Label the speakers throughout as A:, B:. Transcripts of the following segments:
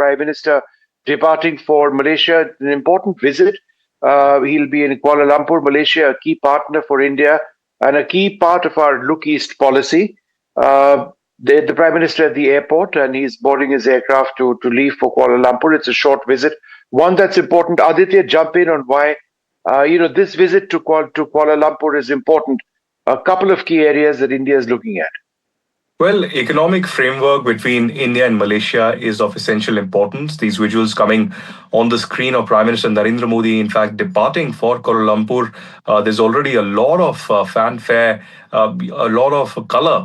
A: Prime Minister departing for Malaysia, an important visit. He'll be in Kuala Lumpur, Malaysia, a key partner for India and a key part of our Look East policy. The Prime Minister at the airport, and he's boarding his aircraft to leave for Kuala Lumpur. It's a short visit, one that's important. Aditya, jump in on why this visit to Kuala Lumpur is important. A couple of key areas that India is looking at.
B: Well, economic framework between India and Malaysia is of essential importance. These visuals coming on the screen of Prime Minister Narendra Modi, in fact, departing for Kuala Lumpur. There's already a lot of fanfare, a lot of color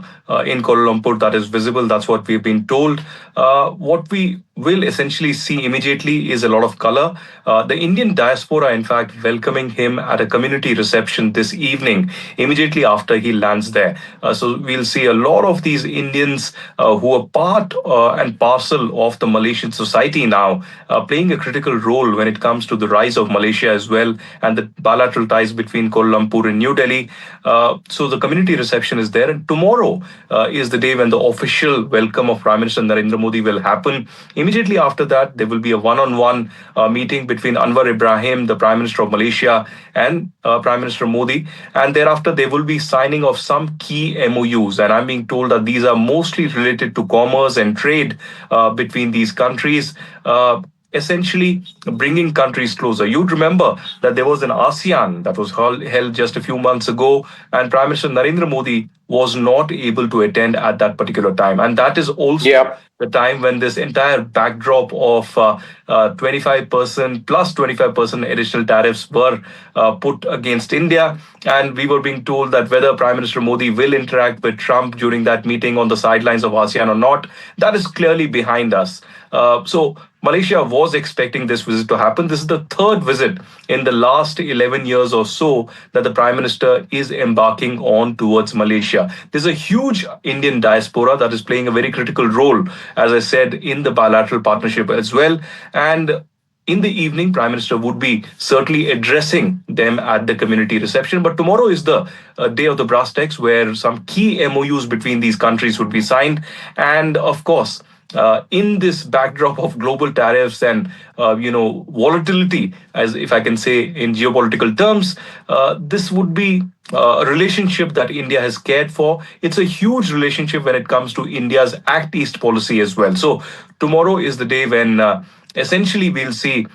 B: in Kuala Lumpur that is visible. That's what we've been told. What we will essentially see immediately is a lot of color. The Indian diaspora, in fact, welcoming him at a community reception this evening, immediately after he lands there. So we'll see a lot of these Indians who are part and parcel of the Malaysian society now, playing a critical role when it comes to the rise of Malaysia as well, and the bilateral ties between Kuala Lumpur and New Delhi. So the community reception is there, and tomorrow is the day when the official welcome of Prime Minister Narendra Modi will happen. Immediately after that, there will be a one-on-one meeting between Anwar Ibrahim, the Prime Minister of Malaysia, and Prime Minister Modi. And thereafter, they will be signing of some key MOUs. And I'm being told that these are mostly related to commerce and trade between these countries. Essentially bringing countries closer. You'd remember that there was an ASEAN that was held just a few months ago, and Prime Minister Narendra Modi was not able to attend at that particular time. And that is also the time when this entire backdrop of 25% plus 25% additional tariffs were put against India. And we were being told that whether Prime Minister Modi will interact with Trump during that meeting on the sidelines of ASEAN or not, that is clearly behind us. So Malaysia was expecting this visit to happen. This is the third visit in the last 11 years or so that the Prime Minister is embarking on towards Malaysia. There's a huge Indian diaspora that is playing a very critical role, as I said, in the bilateral partnership as well. And in the evening, Prime Minister would be certainly addressing them at the community reception. But tomorrow is the day of the brass tacks, where some key MOUs between these countries would be signed. And of course, in this backdrop of global tariffs and volatility, as if I can say in geopolitical terms, this would be a relationship that India has cared for. It's a huge relationship when it comes to India's Act East policy as well. So tomorrow is the day when essentially we'll see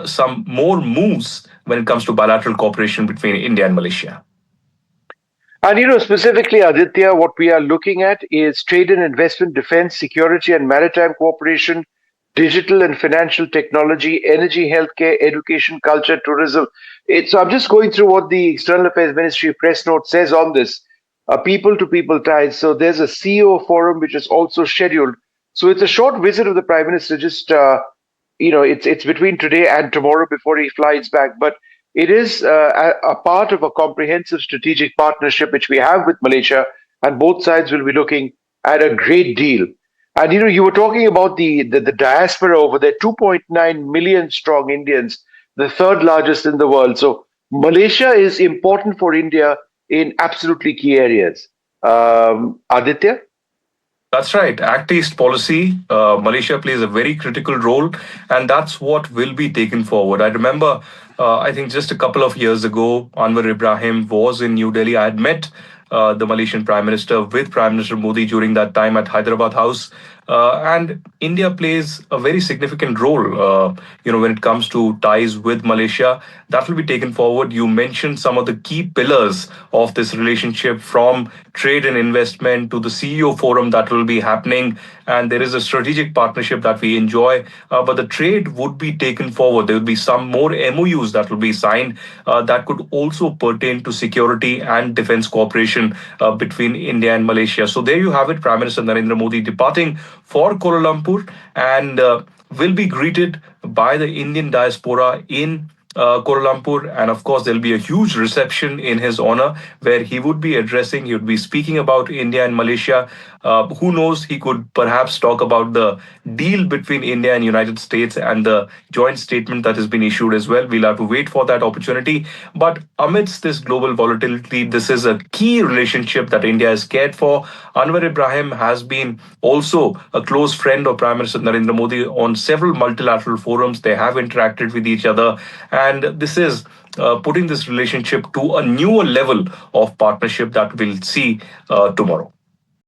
B: some more moves when it comes to bilateral cooperation between India and Malaysia.
A: And specifically, Aditya, what we are looking at is trade and investment, defense, security and maritime cooperation, digital and financial technology, energy, healthcare, education, culture, tourism. So I'm just going through what the External Affairs Ministry press note says on this. People-to-people ties. So there's a CEO forum which is also scheduled. So it's a short visit of the Prime Minister, just, it's between today and tomorrow before he flies back. But it is a part of a comprehensive strategic partnership which we have with Malaysia, and both sides will be looking at a great deal. And you were talking about the diaspora over there, 2.9 million strong Indians, the third largest in the world. So Malaysia is important for India in absolutely key areas. Aditya?
B: That's right. Act East policy, Malaysia plays a very critical role, and that's what will be taken forward. I remember, I think just a couple of years ago, Anwar Ibrahim was in New Delhi. I had met the Malaysian Prime Minister with Prime Minister Modi during that time at Hyderabad House. And India plays a very significant role, when it comes to ties with Malaysia. That will be taken forward. You mentioned some of the key pillars of this relationship, from trade and investment to the CEO forum that will be happening. And there is a strategic partnership that we enjoy. But the trade would be taken forward. There will be some more MOUs that will be signed that could also pertain to security and defense cooperation between India and Malaysia. So there you have it, Prime Minister Narendra Modi departing for Kuala Lumpur, and will be greeted by the Indian diaspora in Kuala Lumpur, and of course, there'll be a huge reception in his honor where he would be addressing, he would be speaking about India and Malaysia. Who knows, he could perhaps talk about the deal between India and United States and the joint statement that has been issued as well. We'll have to wait for that opportunity. But amidst this global volatility, this is a key relationship that India is cared for. Anwar Ibrahim has been also a close friend of Prime Minister Narendra Modi on several multilateral forums. They have interacted with each other, and this is putting this relationship to a newer level of partnership that we'll see tomorrow.